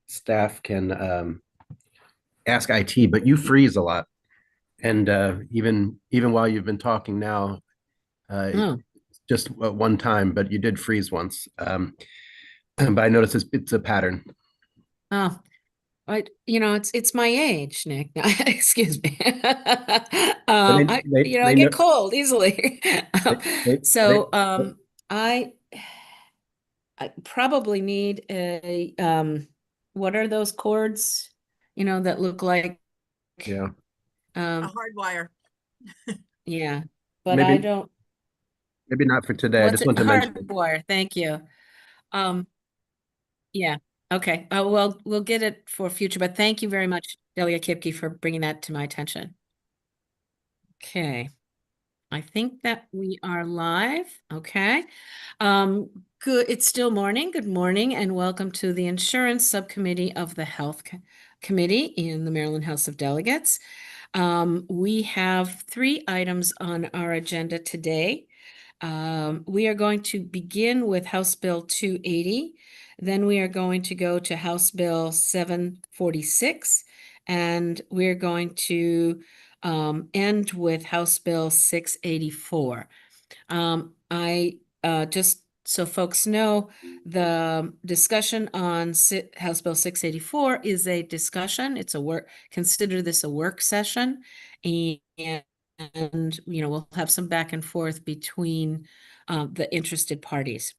staff can ask IT, but you freeze a lot. And even while you've been talking now, Oh, just one time, but you did freeze once. But I noticed it's a pattern. oh, it's my age, Nick. Excuse me. But I they get know cold easily. they, they, they, So, I I probably need what are those cords, that look like, yeah, A um, hard wire. yeah, but I maybe don't, maybe not for today. I what's just it? want to mention it. Hardwire. Thank you. Um, yeah. Okay. Well, we'll get it for future, but thank you very much, Delia Kipke, for bringing that to my attention. Okay. I think that we are live. Okay. Good. It's still morning. Good morning and welcome to the Insurance Subcommittee of the Committee in the Maryland House of Delegates. We have 3 items on our agenda today. We are going to begin with House Bill 280. Then we are going to go to House Bill 746, and we're going to end with House Bill 684. I just so folks know, the discussion on House Bill 684 is a discussion. It's a work. Consider this a work session, and we'll have some back and forth between the interested parties.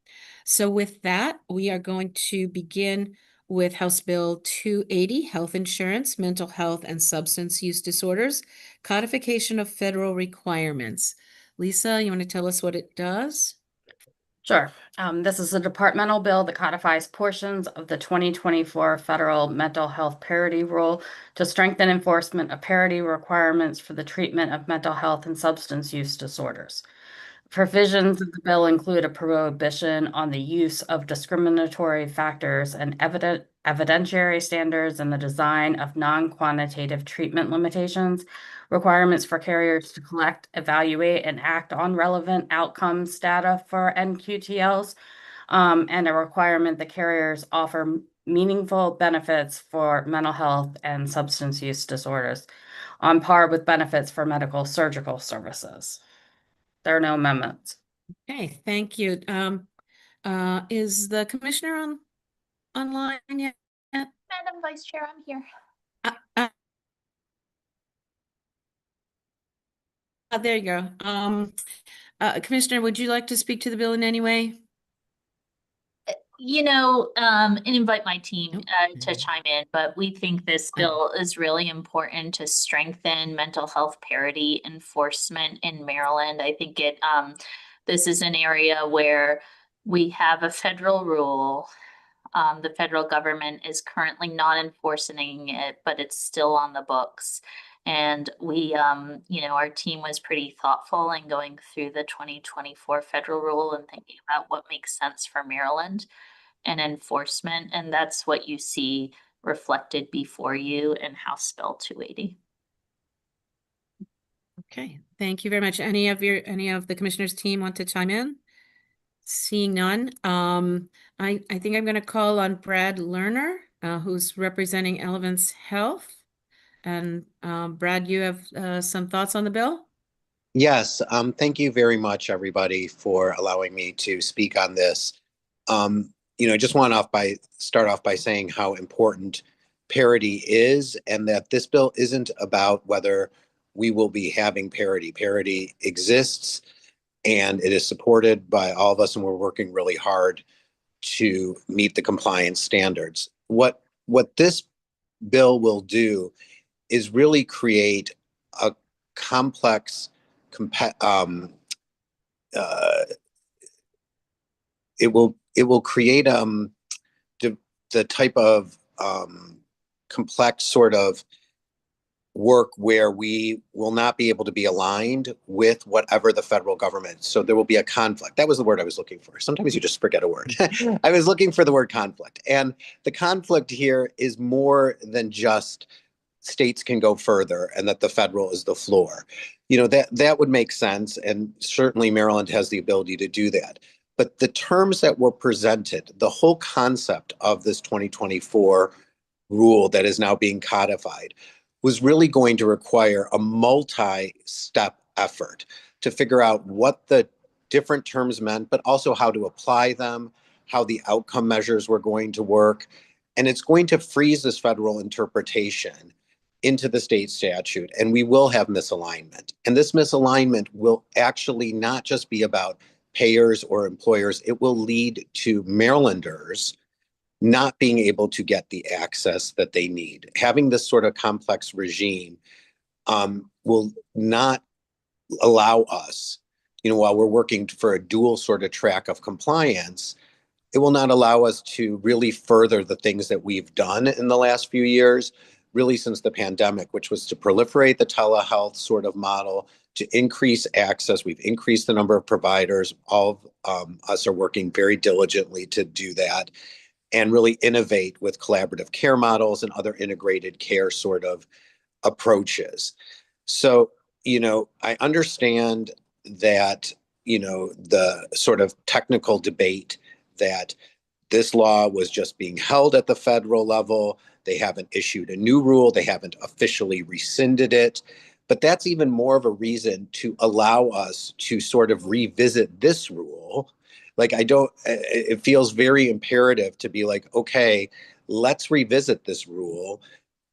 So with that, we are going to begin with House Bill 280, Health Insurance, Mental Health, and Substance Use Disorders, Codification of Federal Requirements. Lisa, you want to tell us what it does? Sure. This is a departmental bill that codifies portions of the 2024 Federal Mental Health Parity Rule to strengthen enforcement of parity requirements for the treatment of mental health and substance use disorders. Provisions of the bill include a prohibition on the use of discriminatory factors and evidentiary standards in the design of non-quantitative treatment limitations, requirements for carriers to collect, evaluate, and act on relevant outcomes data for NQTLs, and a requirement that carriers offer meaningful benefits for mental health and substance use disorders on par with benefits for medical surgical services. There are no amendments. Okay, thank you. Is the commissioner online yet? Madam Vice Chair, I'm here. There you go. Commissioner, would you like to speak to the bill in any way? And invite my team to chime in, but we think this bill is really important to strengthen mental health parity enforcement in Maryland. I think this is an area where we have a federal rule. The federal government is currently not enforcing it, but it's still on the books. And our team was pretty thoughtful in going through the 2024 federal rule and thinking about what makes sense for Maryland and enforcement. And that's what you see reflected before you in House Bill 280. Okay, thank you very much. Any of the commissioners' team want to chime in? Seeing none, I think I'm going to call on Brad Lerner, who's representing Elevance Health. And Brad, you have some thoughts on the bill? Yes, thank you very much, everybody, for allowing me to speak on this. I just want to start off by saying how important parity is, and that this bill isn't about whether we will be having parity. Parity exists, and it is supported by all of us, and we're working really hard to meet the compliance standards. What this bill will do is really create a complex it will create the type of complex sort of work where we will not be able to be aligned with whatever the federal government. So there will be a conflict. That was the word I was looking for. Sometimes you just forget a word. I was looking for the word conflict. And the conflict here is more than just states can go further and that the federal is the floor. That would make sense. And certainly Maryland has the ability to do that. But the terms that were presented, the whole concept of this 2024 rule that is now being codified was really going to require a multi-step effort to figure out what the different terms meant, but also how to apply them, how the outcome measures were going to work. And it's going to freeze this federal interpretation into the state statute, and we will have misalignment. And this misalignment will actually not just be about payers or employers, it will lead to Marylanders not being able to get the access that they need. Having this sort of complex regime will not allow us, while we're working for a dual sort of track of compliance, it will not allow us to really further the things that we've done in the last few years, really since the pandemic, which was to proliferate the telehealth sort of model, to increase access. We've increased the number of providers. All of us are working very diligently to do that and really innovate with collaborative care models and other integrated care sort of approaches. So, I understand that, the sort of technical debate that this law was just being held at the federal level. They haven't issued a new rule. They haven't officially rescinded it. But that's even more of a reason to allow us to sort of revisit this rule. Like, it feels very imperative to be like, okay, let's revisit this rule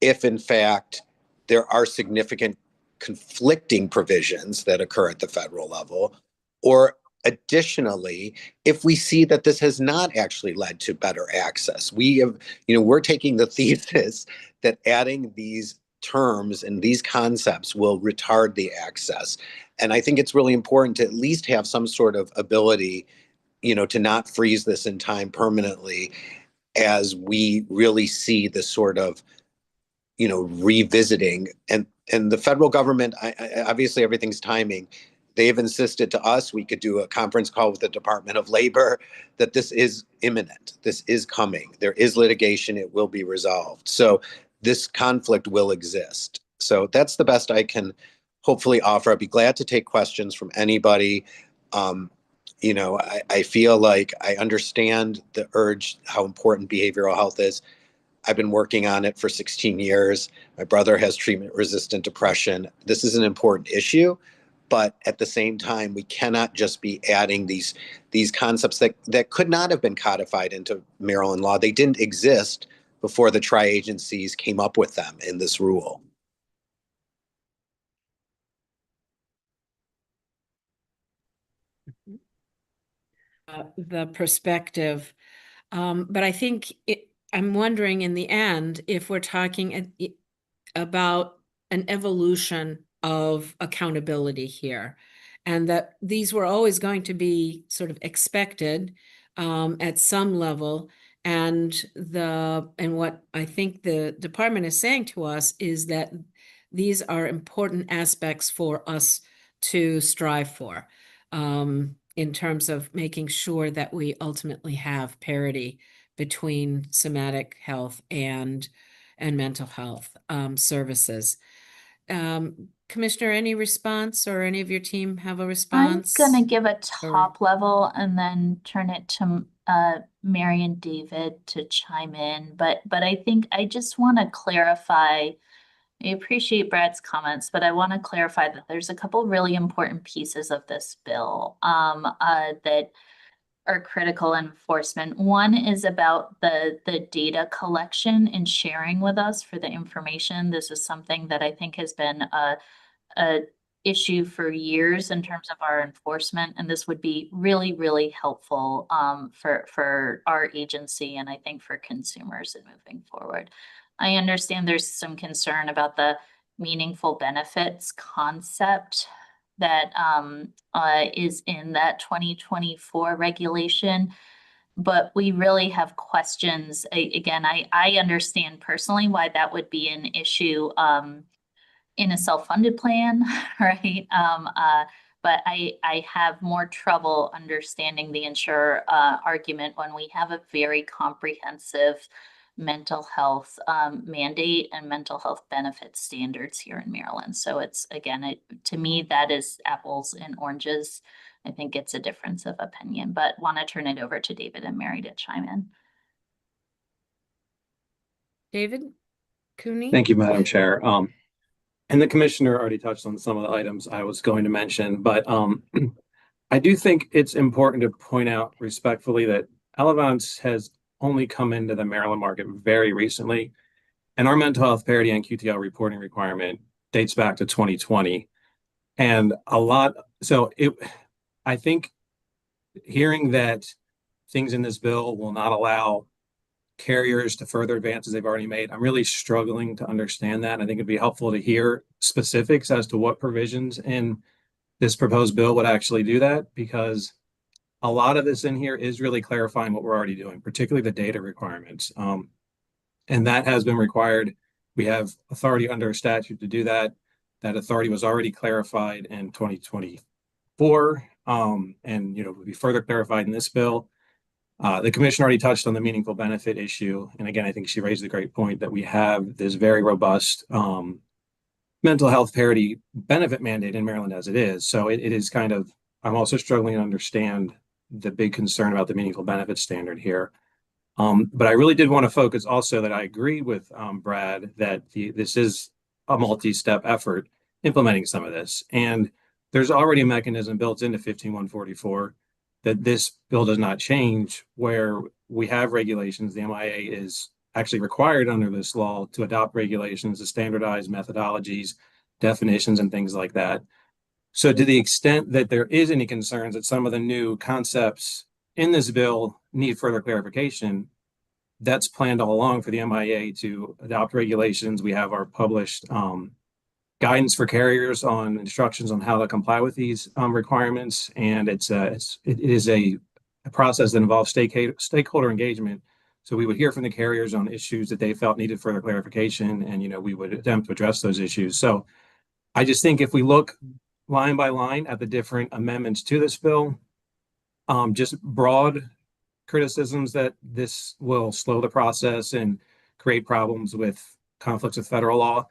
if in fact there are significant conflicting provisions that occur at the federal level, or additionally, if we see that this has not actually led to better access. We're taking the thesis that adding these terms and these concepts will retard the access. And I think it's really important to at least have some sort of ability to not freeze this in time permanently as we really see this sort of, revisiting. And the federal government, obviously everything's timing. They've insisted to us, we could do a conference call with the Department of Labor, that this is imminent. This is coming. There is litigation. It will be resolved. So this conflict will exist. So that's the best I can hopefully offer. I'd be glad to take questions from anybody. I feel like I understand the urge, how important behavioral health is. I've been working on it for 16 years. My brother has treatment-resistant depression. This is an important issue, but at the same time, we cannot just be adding these concepts that could not have been codified into Maryland law. They didn't exist before the tri-agencies came up with them in this rule. The perspective. But I think I'm wondering in the end if we're talking about an evolution of accountability here, and that these were always going to be sort of expected at some level. And what I think the department is saying to us is that these are important aspects for us to strive for. In terms of making sure that we ultimately have parity between somatic health and mental health services. Commissioner, any response, or any of your team have a response? I'm gonna give a top level and then turn it to Mary and David to chime in. But I think I just want to clarify. I appreciate Brad's comments, but I want to clarify that there's a couple really important pieces of this bill that are critical enforcement. One is about the data collection and sharing with us for the information. This is something that I think has been a issue for years in terms of our enforcement, and this would be really, really helpful for our agency and I think for consumers in moving forward. I understand there's some concern about the meaningful benefits concept that is in that 2024 regulation, but we really have questions. Again, I understand personally why that would be an issue in a self-funded plan, right? But I have more trouble understanding the insurer argument when we have a very comprehensive mental health mandate and mental health benefit standards here in Maryland. So it's, again, to me, that is apples and oranges. I think it's a difference of opinion, but want to turn it over to David and Mary to chime in. David Cooney? Thank you, Madam Chair. And the commissioner already touched on some of the items I was going to mention, but I do think it's important to point out respectfully that Elevance has only come into the Maryland market very recently, and our mental health parity and QTL reporting requirement dates back to 2020. And I think hearing that things in this bill will not allow carriers to further advances they've already made, I'm really struggling to understand that. I think it'd be helpful to hear specifics as to what provisions in this proposed bill would actually do that, because a lot of this in here is really clarifying what we're already doing, particularly the data requirements. And that has been required. We have authority under a statute to do that. That authority was already clarified in 2024, and will be further clarified in this bill. The commission already touched on the meaningful benefit issue. And again, I think she raised a great point that we have this very robust mental health parity benefit mandate in Maryland as it is. So it is I'm also struggling to understand the big concern about the meaningful benefit standard here. But I really did want to focus also that I agree with Brad that this is a multi-step effort implementing some of this. And there's already a mechanism built into 15144 that this bill does not change, where we have regulations. The MIA is actually required under this law to adopt regulations to standardize methodologies, definitions, and things like that. So to the extent that there is any concerns that some of the new concepts in this bill need further clarification, that's planned all along for the MIA to adopt regulations. We have our published guidance for carriers on instructions on how to comply with these requirements. And it is a process that involves stakeholder engagement. So we would hear from the carriers on issues that they felt needed further clarification, and we would attempt to address those issues. So I just think if we look line by line at the different amendments to this bill, just broad criticisms that this will slow the process and create problems with conflicts with federal law.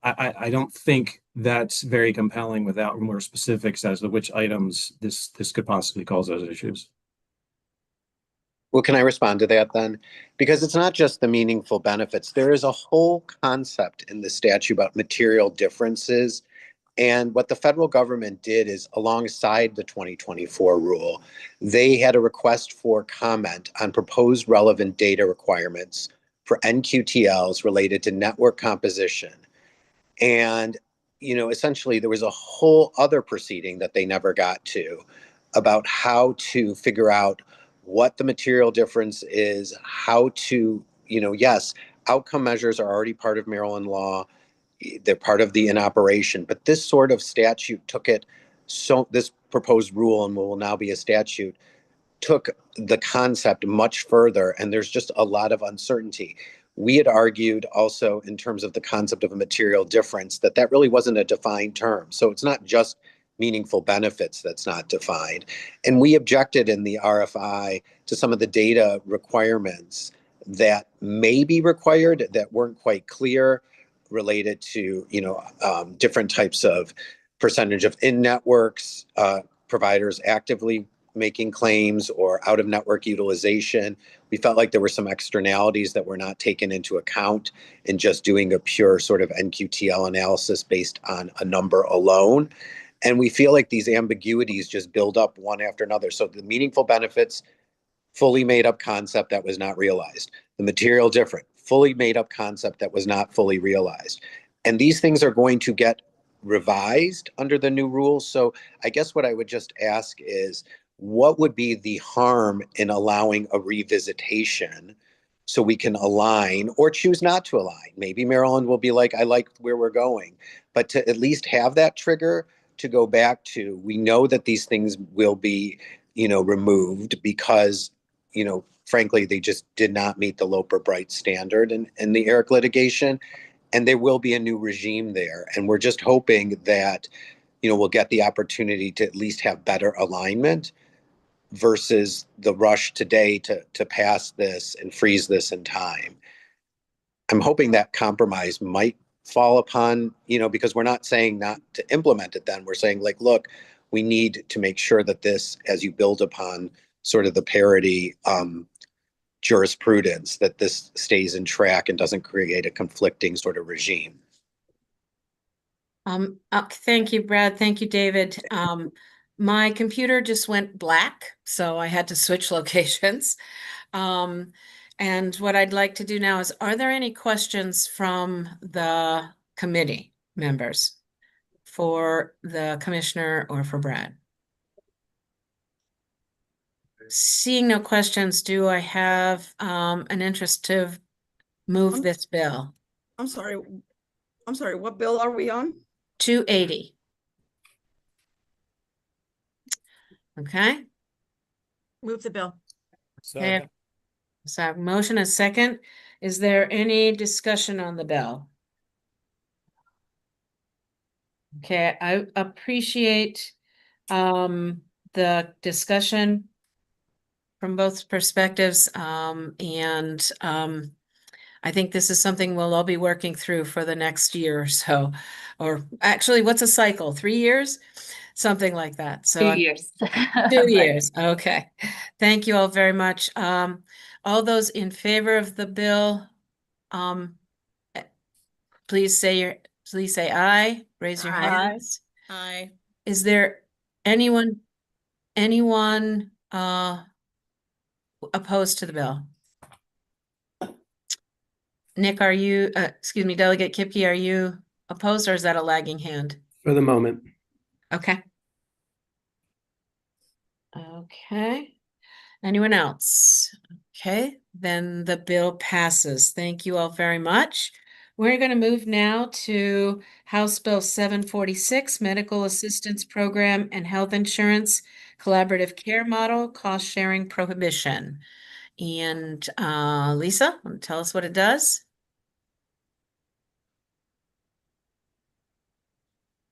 I don't think that's very compelling without more specifics as to which items this could possibly cause those issues. Well, can I respond to that then? Because it's not just the meaningful benefits. There is a whole concept in the statute about material differences. And what the federal government did is, alongside the 2024 rule, they had a request for comment on proposed relevant data requirements for NQTLs related to network composition. And, essentially there was a whole other proceeding that they never got to about how to figure out what the material difference is, how to, yes, outcome measures are already part of Maryland law. They're part of the in operation, but this sort of statute took it, so this proposed rule, and will now be a statute, took the concept much further, and there's just a lot of uncertainty. We had argued also in terms of the concept of a material difference that really wasn't a defined term. So it's not just meaningful benefits that's not defined. And we objected in the RFI to some of the data requirements that may be required that weren't quite clear, related to different types of percentage of in-networks, providers actively making claims, or out-of-network utilization. We felt like there were some externalities that were not taken into account in just doing a pure sort of NQTL analysis based on a number alone. And we feel like these ambiguities just build up one after another. So the meaningful benefits, fully made up concept that was not realized. The material different, fully made up concept that was not fully realized. And these things are going to get revised under the new rules. So I guess what I would just ask is, what would be the harm in allowing a revisitation so we can align or choose not to align? Maybe Maryland will be like, I like where we're going, but to at least have that trigger to go back to, we know that these things will be, removed because, frankly, they just did not meet the Loper-Bright standard in the ERIC litigation, and there will be a new regime there. And we're just hoping that, we'll get the opportunity to at least have better alignment versus the rush today to pass this and freeze this in time. I'm hoping that compromise might fall upon, because we're not saying not to implement it then. We're saying, like, look, we need to make sure that this, as you build upon sort of the parity jurisprudence, that this stays in track and doesn't create a conflicting sort of regime. Thank you, Brad. Thank you, David. My computer just went black, so I had to switch locations. And what I'd like to do now is, are there any questions from the committee members for the commissioner or for Brad? Seeing no questions, do I have an interest to move this bill? I'm sorry, what bill are we on? 280. Okay. Move the bill. Okay. So motion is second. Is there any discussion on the bill? Okay, I appreciate the discussion from both perspectives. I think this is something we'll all be working through for the next year or so. Or actually, what's a cycle? 3 years? Something like that. So 2 years. 2 years. Okay. Thank you all very much. All those in favor of the bill, please say aye. Raise your Aye. hands. Aye. Is there anyone opposed to the bill? Nick, are you, excuse me, Delegate Kipke, are you opposed, or is that a lagging hand? For the moment. Okay. Okay. Anyone else? Okay, then the bill passes. Thank you all very much. We're going to move now to House Bill 746, Medical Assistance Program and Health Insurance Collaborative Care Model, Cost Sharing Prohibition. And Lisa, want to tell us what it does?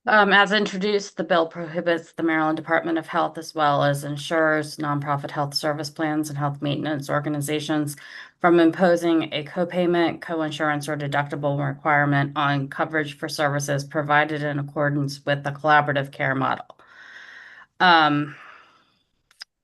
As introduced, the bill prohibits the Maryland Department of Health, as well as insurers, nonprofit health service plans, and health maintenance organizations from imposing a copayment, coinsurance, or deductible requirement on coverage for services provided in accordance with the collaborative care model.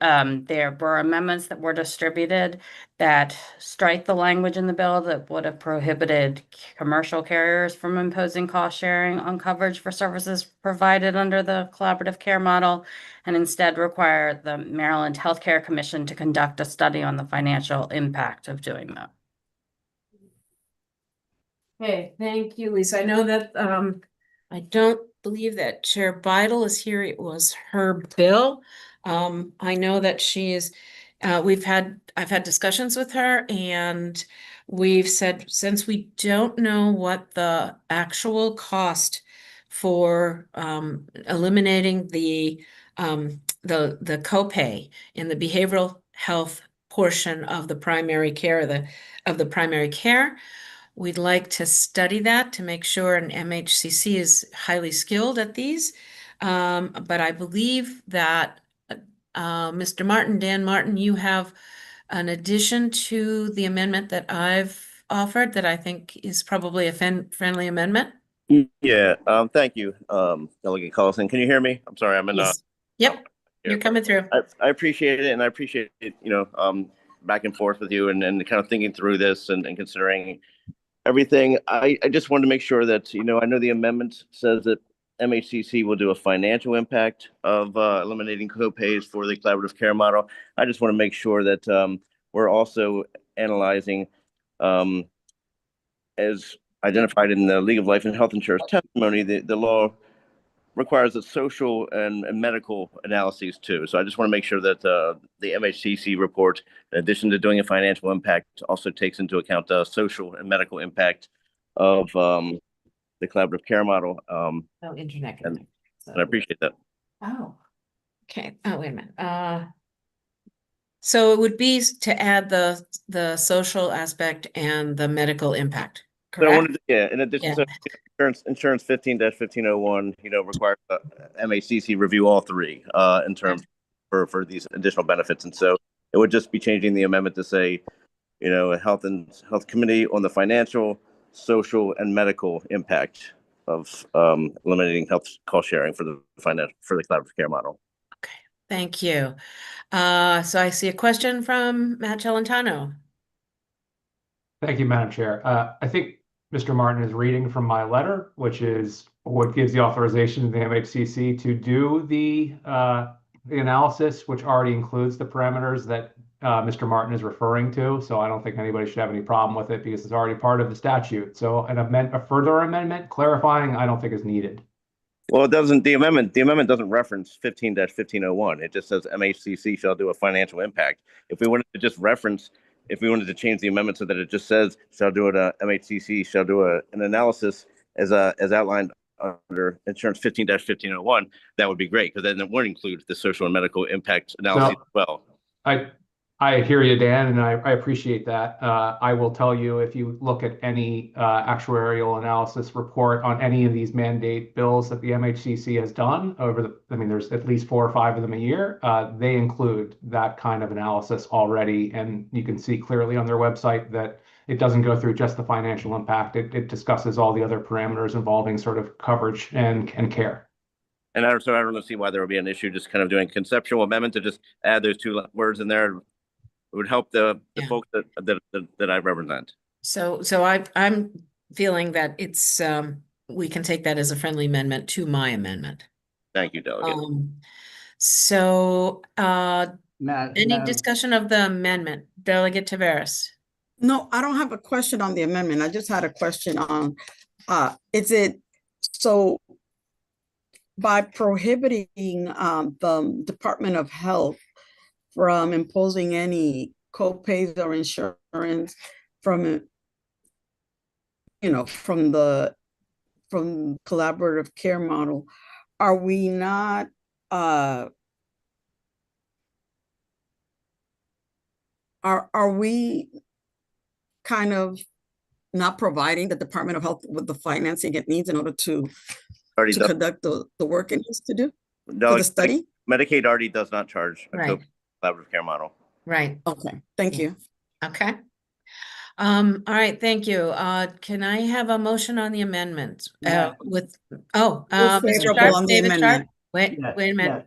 There were amendments that were distributed that strike the language in the bill that would have prohibited commercial carriers from imposing cost sharing on coverage for services provided under the collaborative care model, and instead require the Maryland Healthcare Commission to conduct a study on the financial impact of doing that. Okay, thank you, Lisa. I know that I don't believe that Chair Beidle is here. It was her bill. I know that she is, I've had discussions with her, and we've said, since we don't know what the actual cost for eliminating the copay in the behavioral health portion of the primary care, we'd like to study that to make sure, and MHCC is highly skilled at these. But I believe that Mr. Martin, Dan Martin, you have an addition to the amendment that I've offered that I think is probably a friendly amendment. Yeah, thank you, Delegate Collison. Can you hear me? I'm sorry, I'm in Yes. Yep, you're coming through. I appreciate it, and I appreciate it, back and forth with you and kind of thinking through this and considering everything. I just wanted to make sure that, I know the amendment says that MHCC will do a financial impact of eliminating copays for the collaborative care model. I just want to make sure that we're also analyzing, as identified in the League of Life and Health Insurance testimony, the law requires a social and medical analyses too. So I just want to make sure that the MHCC report, in addition to doing a financial impact, also takes into account the social and medical impact of the collaborative care model. Internet. And I appreciate that. Oh, okay. Oh, wait a minute. So it would be to add the social aspect and the medical impact, correct? So I wanted to, in addition to insurance 15-1501, requires MHCC review all three in terms for these additional benefits. And so it would just be changing the amendment to say, a health committee on the financial, social, and medical impact of eliminating health cost sharing for the collaborative care model. Okay, thank you. So I see a question from Matt Celentano. Thank you, Madam Chair. I think Mr. Martin is reading from my letter, which is what gives the authorization to the MHCC to do the analysis, which already includes the parameters that Mr. Martin is referring to. So I don't think anybody should have any problem with it because it's already part of the statute. So a further amendment clarifying, I don't think is needed. Well, it doesn't, the amendment doesn't reference 15-1501. It just says MHCC shall do a financial impact. If we wanted to just reference, if we wanted to change the amendment so that it just says shall do it, MHCC shall do an analysis as outlined under insurance 15-1501, that would be great, because then it would include the social and medical impact analysis as well. I hear you, Dan, and I appreciate that. I will tell you, if you look at any actuarial analysis report on any of these mandate bills that the MHCC has done there's at least 4 or 5 of them a year, they include that kind of analysis already. And you can see clearly on their website that it doesn't go through just the financial impact. It discusses all the other parameters involving sort of coverage and care. And I don't see why there would be an issue just kind of doing conceptual amendment to just add those 2 words in there. It would help the folks that I represent. So I'm feeling that it's we can take that as a friendly amendment to my amendment. Thank you, Delegate. Any discussion of the amendment, Delegate Taveras? No, I don't have a question on the amendment. I just had a question on, is it, so by prohibiting the Department of Health from imposing any co-pays or insurance from collaborative care model, are we not are we kind of not providing the Department of Health with the financing it needs in order to conduct the work it needs to do for the study? Medicaid already does not charge a Right. collaborative care model. Right. Okay, thank you. Okay. All right, thank you. Can I have a motion on the amendment? Yeah. Mr. favorable Sharp, on the David Sharp? amendment. Wait a minute.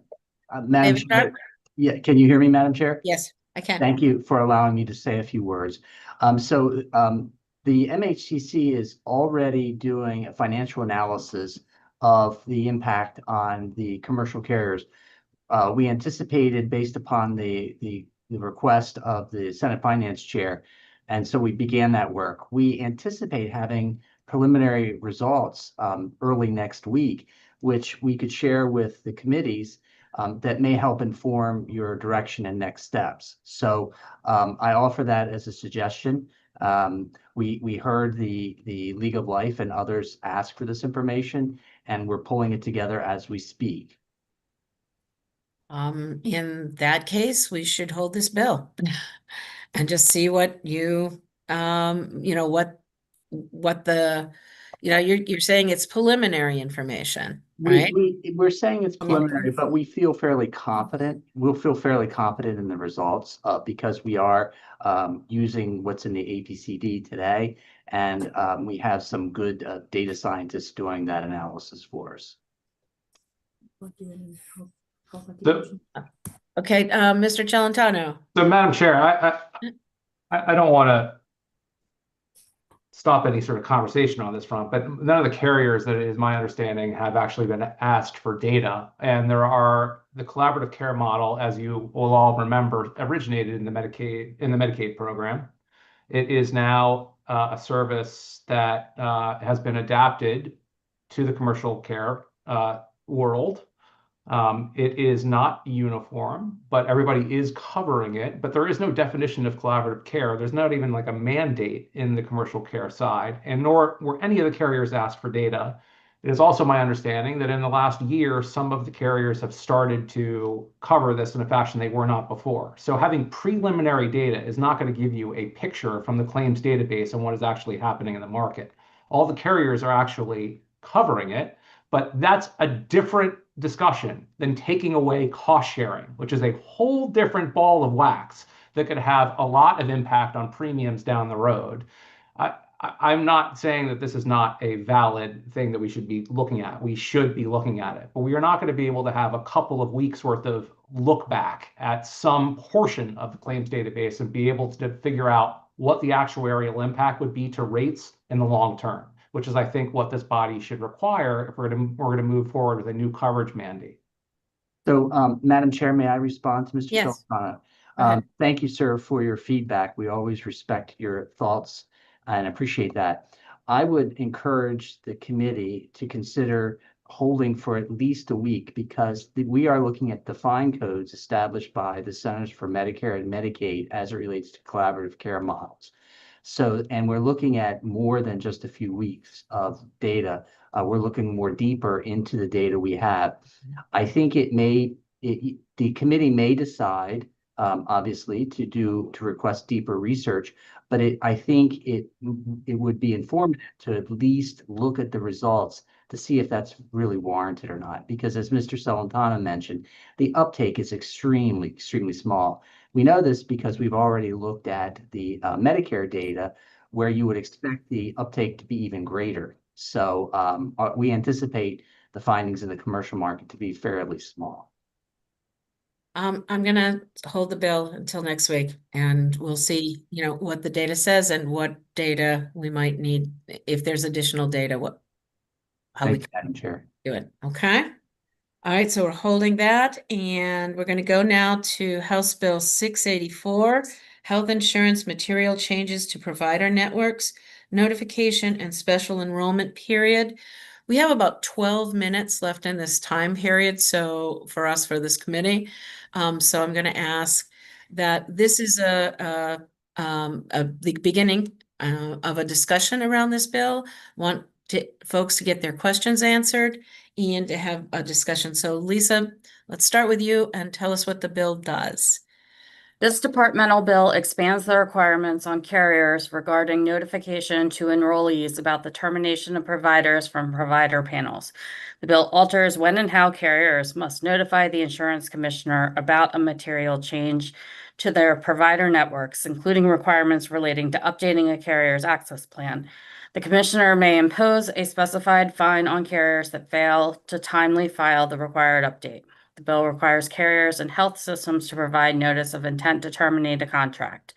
Madam David Chair, Sharp? yeah, can you hear me, Madam Chair? Yes, I can. Thank you for allowing me to say a few words. The MHCC is already doing a financial analysis of the impact on the commercial carriers. We anticipated, based upon the request of the Senate Finance Chair, and so we began that work. We anticipate having preliminary results early next week, which we could share with the committees that may help inform your direction and next steps. So I offer that as a suggestion. We heard the League of Life and others ask for this information, and we're pulling it together as we speak. In that case, we should hold this bill and just see what you, what the, you're saying it's preliminary information, right? We're saying it's preliminary, but we feel fairly confident. We'll feel fairly confident in the results because we are using what's in the APCD today, and we have some good data scientists doing that analysis for us. Okay, Mr. Celentano. So, Madam Chair, I don't want to stop any sort of conversation on this front, but none of the carriers, that is my understanding, have actually been asked for data. And the collaborative care model, as you will all remember, originated in the Medicaid program. It is now a service that has been adapted to the commercial care world. It is not uniform, but everybody is covering it. But there is no definition of collaborative care. There's not even like a mandate in the commercial care side, and nor were any of the carriers asked for data. It is also my understanding that in the last year, some of the carriers have started to cover this in a fashion they were not before. So having preliminary data is not going to give you a picture from the claims database on what is actually happening in the market. All the carriers are actually covering it, but that's a different discussion than taking away cost sharing, which is a whole different ball of wax that could have a lot of impact on premiums down the road. I'm not saying that this is not a valid thing that we should be looking at. We should be looking at it, but we are not going to be able to have a couple of weeks worth of look back at some portion of the claims database and be able to figure out what the actuarial impact would be to rates in the long term, which is, I think, what this body should require if we're going to move forward with a new coverage mandate. So, Madam Chair, may I respond to Mr. Yes. Sultana? Go ahead. Thank you, sir, for your feedback. We always respect your thoughts and appreciate that. I would encourage the committee to consider holding for at least a week, because we are looking at defined codes established by the Centers for Medicare and Medicaid as it relates to collaborative care models. So, and we're looking at more than just a few weeks of data. We're looking more deeper into the data we have. I think the committee may decide, obviously, to request deeper research, but I think it would be informative to at least look at the results to see if that's really warranted or not. Because as Mr. Celentano mentioned, the uptake is extremely, extremely small. We know this because we've already looked at the Medicare data, where you would expect the uptake to be even greater. So we anticipate the findings in the commercial market to be fairly small. I'm gonna hold the bill until next week, and we'll see, what the data says and what data we might need, if there's additional data, how we Thank you, Madam Chair. do it. Okay. All right, so we're holding that, and we're going to go now to House Bill 684, Health Insurance Material Changes to Provider Networks, Notification and Special Enrollment Period. We have about 12 minutes left in this time period, so for this committee. So I'm going to ask that this is the beginning of a discussion around this bill. Want folks to get their questions answered and to have a discussion. So Lisa, let's start with you and tell us what the bill does. This departmental bill expands the requirements on carriers regarding notification to enrollees about the termination of providers from provider panels. The bill alters when and how carriers must notify the insurance commissioner about a material change to their provider networks, including requirements relating to updating a carrier's access plan. The commissioner may impose a specified fine on carriers that fail to timely file the required update. The bill requires carriers and health systems to provide notice of intent to terminate a contract.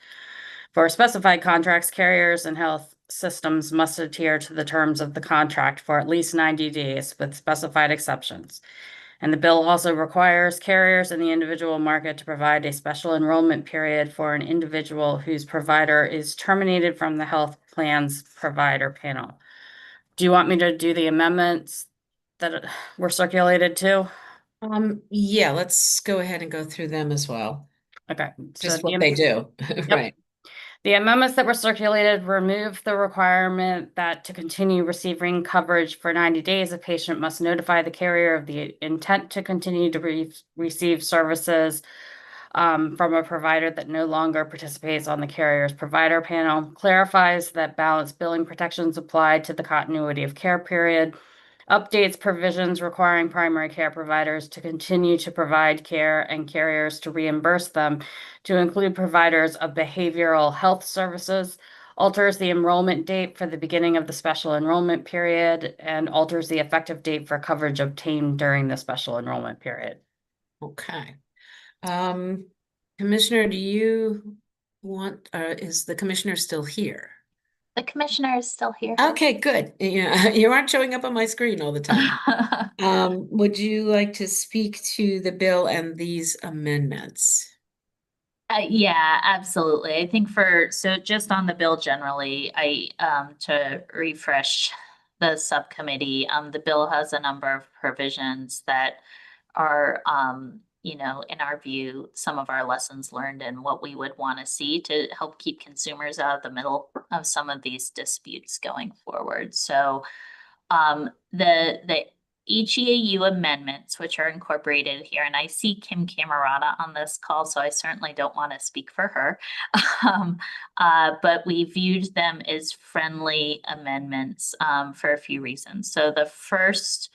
For specified contracts, carriers and health systems must adhere to the terms of the contract for at least 90 days, with specified exceptions. And the bill also requires carriers in the individual market to provide a special enrollment period for an individual whose provider is terminated from the health plan's provider panel. Do you want me to do the amendments that were circulated too? Yeah, let's go ahead and go through them as well. Okay. Just what they do, right? The amendments that were circulated remove the requirement that to continue receiving coverage for 90 days, a patient must notify the carrier of the intent to continue to receive services from a provider that no longer participates on the carrier's provider panel, clarifies that balanced billing protections apply to the continuity of care period, updates provisions requiring primary care providers to continue to provide care and carriers to reimburse them to include providers of behavioral health services, alters the enrollment date for the beginning of the special enrollment period, and alters the effective date for coverage obtained during the special enrollment period. Okay. Commissioner, do you want, is the commissioner still here? The commissioner is still here. Okay, good. Yeah, you aren't showing up on my screen all the time. Would you like to speak to the bill and these amendments? Yeah, absolutely. I think so just on the bill generally, to refresh the subcommittee, the bill has a number of provisions that are, in our view, some of our lessons learned and what we would want to see to help keep consumers out of the middle of some of these disputes going forward. So the HEAU amendments, which are incorporated here, and I see Kim Camerata on this call, so I certainly don't want to speak for her, but we viewed them as friendly amendments for a few reasons. So the first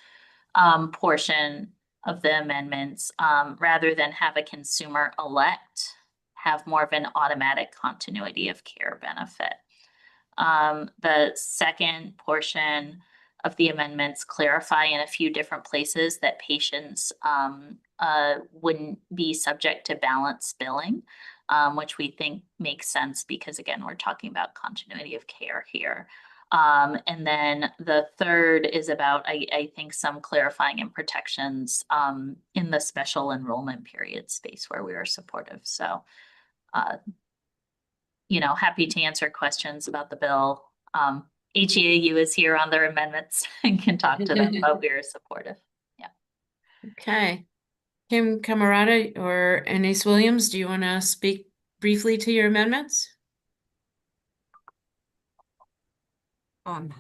portion of the amendments, rather than have a consumer elect, have more of an automatic continuity of care benefit. The second portion of the amendments clarify in a few different places that patients wouldn't be subject to balance billing which we think makes sense because, again, we're talking about continuity of care here. And then the third is about, I think, some clarifying and protections in the special enrollment period space where we are supportive. So, happy to answer questions about the bill. HEAU is here on their amendments and can talk to them, but we are supportive. Yeah. Okay. Kim Camarada or Anais Williams, do you want to speak briefly to your amendments? I'm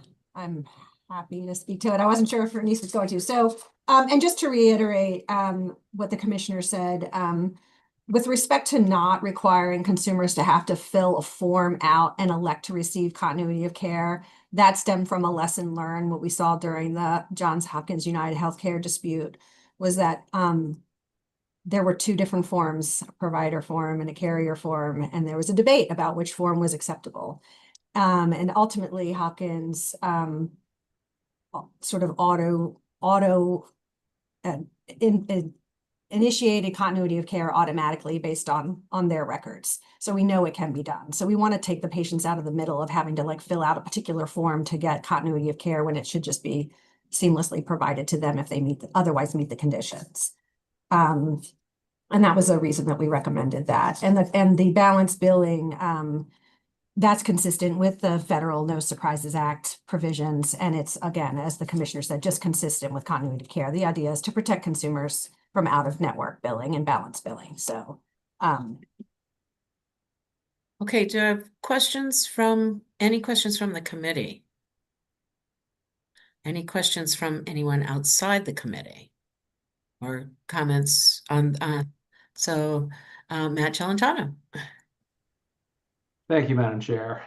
happy to speak to it. I wasn't sure if Bernice was going to. So, and just to reiterate what the commissioner said, with respect to not requiring consumers to have to fill a form out and elect to receive continuity of care, that stemmed from a lesson learned. What we saw during the Johns Hopkins United Healthcare dispute was that there were two different forms, a provider form and a carrier form, and there was a debate about which form was acceptable. And ultimately Hopkins sort of initiated continuity of care automatically based on their records. So we know it can be done. So we want to take the patients out of the middle of having to like fill out a particular form to get continuity of care when it should just be seamlessly provided to them if they otherwise meet the conditions. And that was the reason that we recommended that. And the balanced billing, that's consistent with the federal No Surprises Act provisions. And it's, again, as the commissioner said, just consistent with continuity of care. The idea is to protect consumers from out-of-network billing and balance billing. So, okay, do I have any questions from the committee? Any questions from anyone outside the committee? Or comments on, Matt Celentano. Thank you, Madam Chair.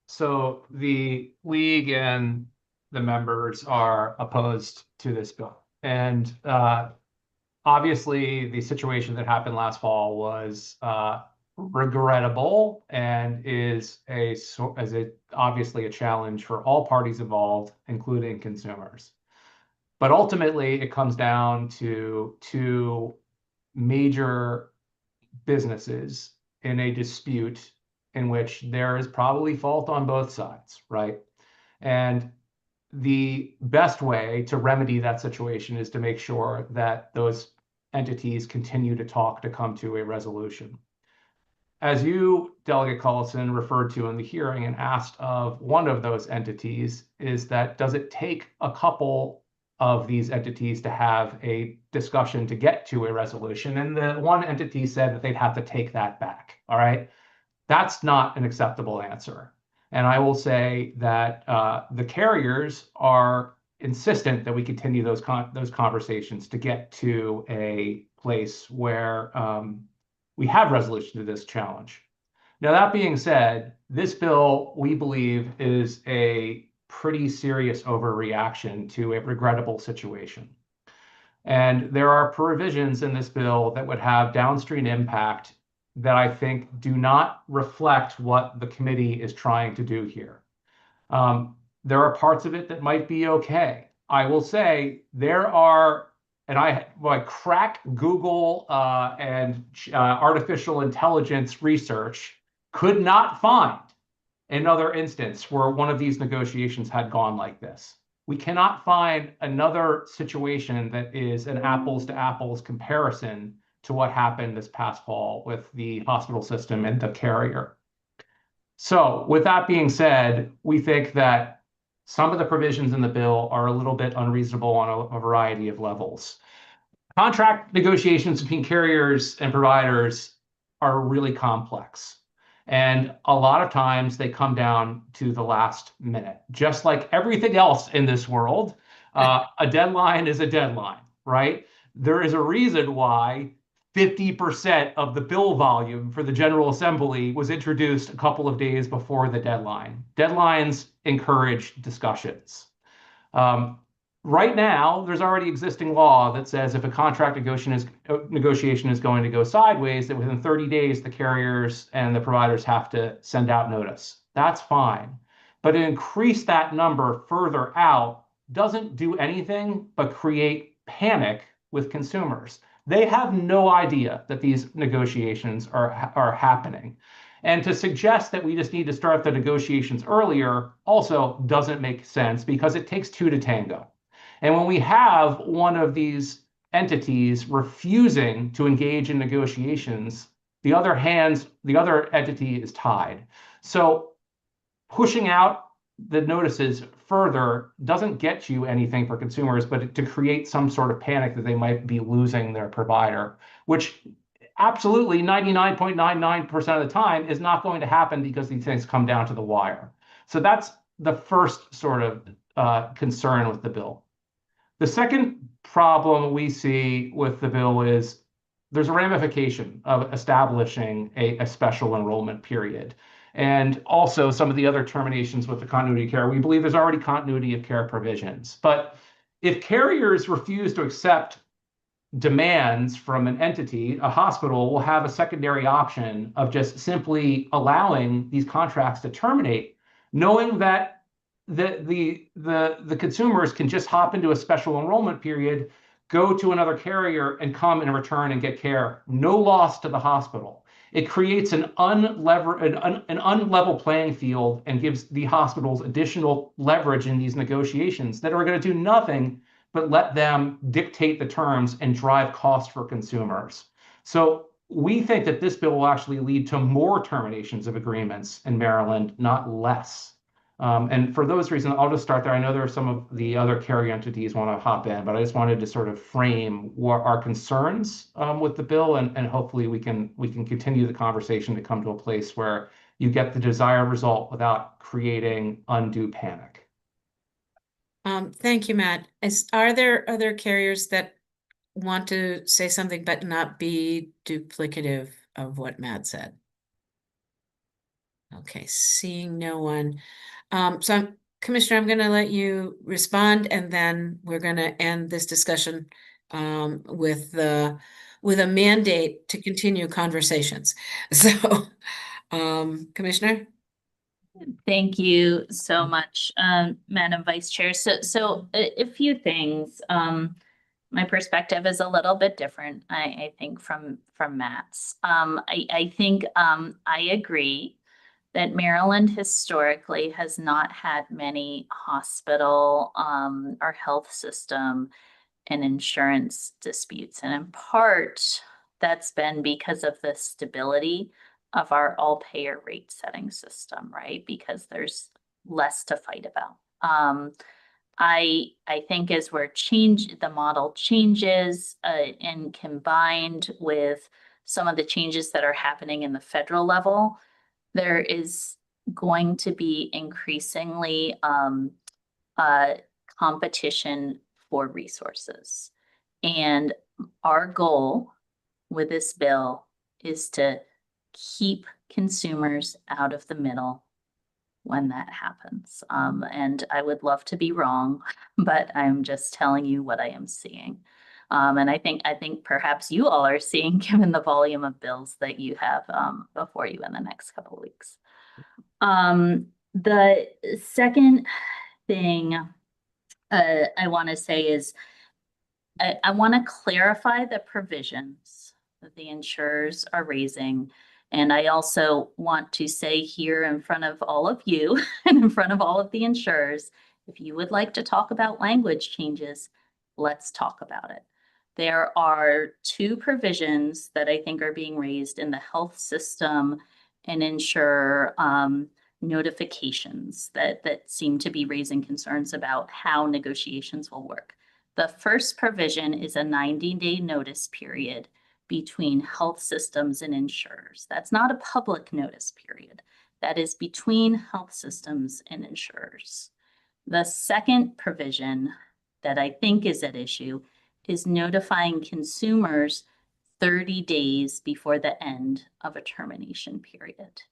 So the league and the members are opposed to this bill. And obviously the situation that happened last fall was regrettable and is obviously a challenge for all parties involved, including consumers. But ultimately, it comes down to two major businesses in a dispute in which there is probably fault on both sides, right? And the best way to remedy that situation is to make sure that those entities continue to talk to come to a resolution. As you, Delegate Collison, referred to in the hearing and asked of one of those entities, is that does it take a couple of these entities to have a discussion to get to a resolution? And the one entity said that they'd have to take that back, all right? That's not an acceptable answer. And I will say that the carriers are insistent that we continue those conversations to get to a place where we have resolution to this challenge. Now, that being said, this bill, we believe, is a pretty serious overreaction to a regrettable situation. And there are provisions in this bill that would have downstream impact that I think do not reflect what the committee is trying to do here. There are parts of it that might be okay. I will say there are, and I crack Google and artificial intelligence research could not find another instance where one of these negotiations had gone like this. We cannot find another situation that is an apples to apples comparison to what happened this past fall with the hospital system and the carrier. So with that being said, we think that some of the provisions in the bill are a little bit unreasonable on a variety of levels. Contract negotiations between carriers and providers are really complex. And a lot of times they come down to the last minute. Just like everything else in this world, a deadline is a deadline, right? There is a reason why 50% of the bill volume for the General Assembly was introduced a couple of days before the deadline. Deadlines encourage discussions. Right now, there's already existing law that says if a contract negotiation is going to go sideways, that within 30 days, the carriers and the providers have to send out notice. That's fine. But to increase that number further out doesn't do anything but create panic with consumers. They have no idea that these negotiations are happening. And to suggest that we just need to start the negotiations earlier also doesn't make sense because it takes two to tango. And when we have one of these entities refusing to engage in negotiations, the other entity is tied. So pushing out the notices further doesn't get you anything for consumers, but to create some sort of panic that they might be losing their provider, which absolutely 99.99% of the time is not going to happen because these things come down to the wire. So that's the first sort of concern with the bill. The second problem we see with the bill is there's a ramification of establishing a special enrollment period. And also some of the other terminations with the continuity of care. We believe there's already continuity of care provisions. But if carriers refuse to accept demands from an entity, a hospital will have a secondary option of just simply allowing these contracts to terminate, knowing that the consumers can just hop into a special enrollment period, go to another carrier and come in return and get care. No loss to the hospital. It creates an unlevel playing field and gives the hospitals additional leverage in these negotiations that are going to do nothing but let them dictate the terms and drive costs for consumers. So we think that this bill will actually lead to more terminations of agreements in Maryland, not less. And for those reasons, I'll just start there. I know there are some of the other carrier entities want to hop in, but I just wanted to sort of frame what our concerns with the bill, and hopefully we can continue the conversation to come to a place where you get the desired result without creating undue panic. Thank you, Matt. Are there other carriers that want to say something but not be duplicative of what Matt said? Okay, seeing no one. Commissioner, I'm going to let you respond, and then we're going to end this discussion with a mandate to continue conversations. So, Commissioner? Thank you so much, Madam Vice Chair. So a few things. My perspective is a little bit different, I think, from Matt's. I think I agree that Maryland historically has not had many hospital or health system and insurance disputes. And in part, that's been because of the stability of our all-payer rate setting system, right? Because there's less to fight about. I think as the model changes and combined with some of the changes that are happening in the federal level, there is going to be increasingly competition for resources. And our goal with this bill is to keep consumers out of the middle when that happens. And I would love to be wrong, but I'm just telling you what I am seeing. And I think perhaps you all are seeing, given the volume of bills that you have before you in the next couple of weeks. The second thing I want to say is I want to clarify the provisions that the insurers are raising. And I also want to say here in front of all of you and in front of all of the insurers, if you would like to talk about language changes, let's talk about it. There are two provisions that I think are being raised in the health system and insurer notifications that seem to be raising concerns about how negotiations will work. The first provision is a 90-day notice period between health systems and insurers. That's not a public notice period. That is between health systems and insurers. The second provision that I think is at issue is notifying consumers 30 days before the end of a termination period.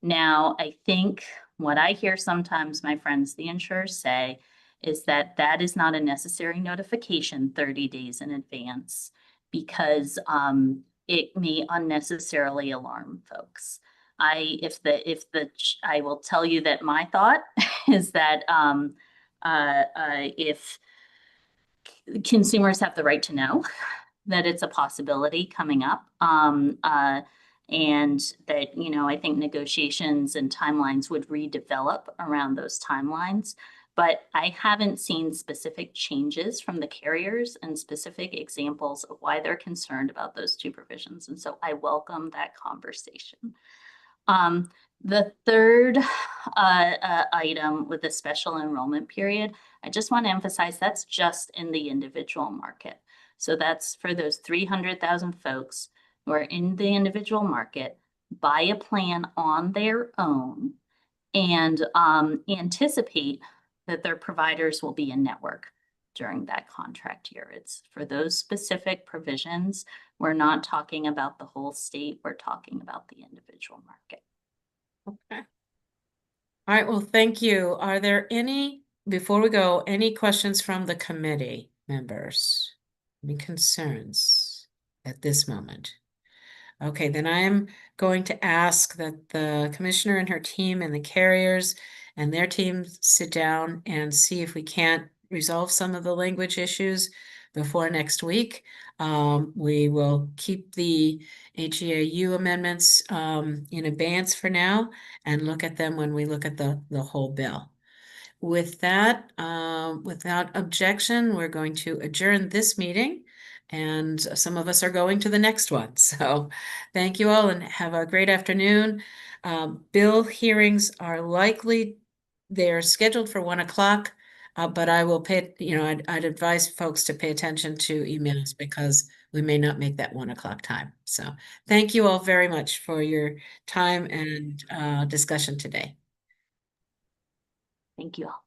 Now, I think what I hear sometimes my friends, the insurers, say is that that is not a necessary notification 30 days in advance because it may unnecessarily alarm folks. I will tell you that my thought is that if consumers have the right to know, that it's a possibility coming up. And that, you know, I think negotiations and timelines would redevelop around those timelines. But I haven't seen specific changes from the carriers and specific examples of why they're concerned about those two provisions. And so I welcome that conversation. The third item with the special enrollment period, I just want to emphasize that's just in the individual market. So that's for those 300,000 folks who are in the individual market, buy a plan on their own, and anticipate that their providers will be in network during that contract year. It's for those specific provisions. We're not talking about the whole state. We're talking about the individual market. Okay. All right, well, thank you. Are there any, before we go, any questions from the committee members? Any concerns at this moment? Okay, then I am going to ask that the commissioner and her team and the carriers and their teams sit down and see if we can't resolve some of the language issues before next week. We will keep the HEAU amendments in advance for now and look at them when we look at the whole bill. With that, without objection, we're going to adjourn this meeting, and some of us are going to the next one. So thank you all and have a great afternoon. Bill hearings are likely, they're scheduled for 1 o'clock, but I will pay, you know, I'd advise folks to pay attention to emails because we may not make that 1 o'clock time. So thank you all very much for your time and discussion today. Thank you all.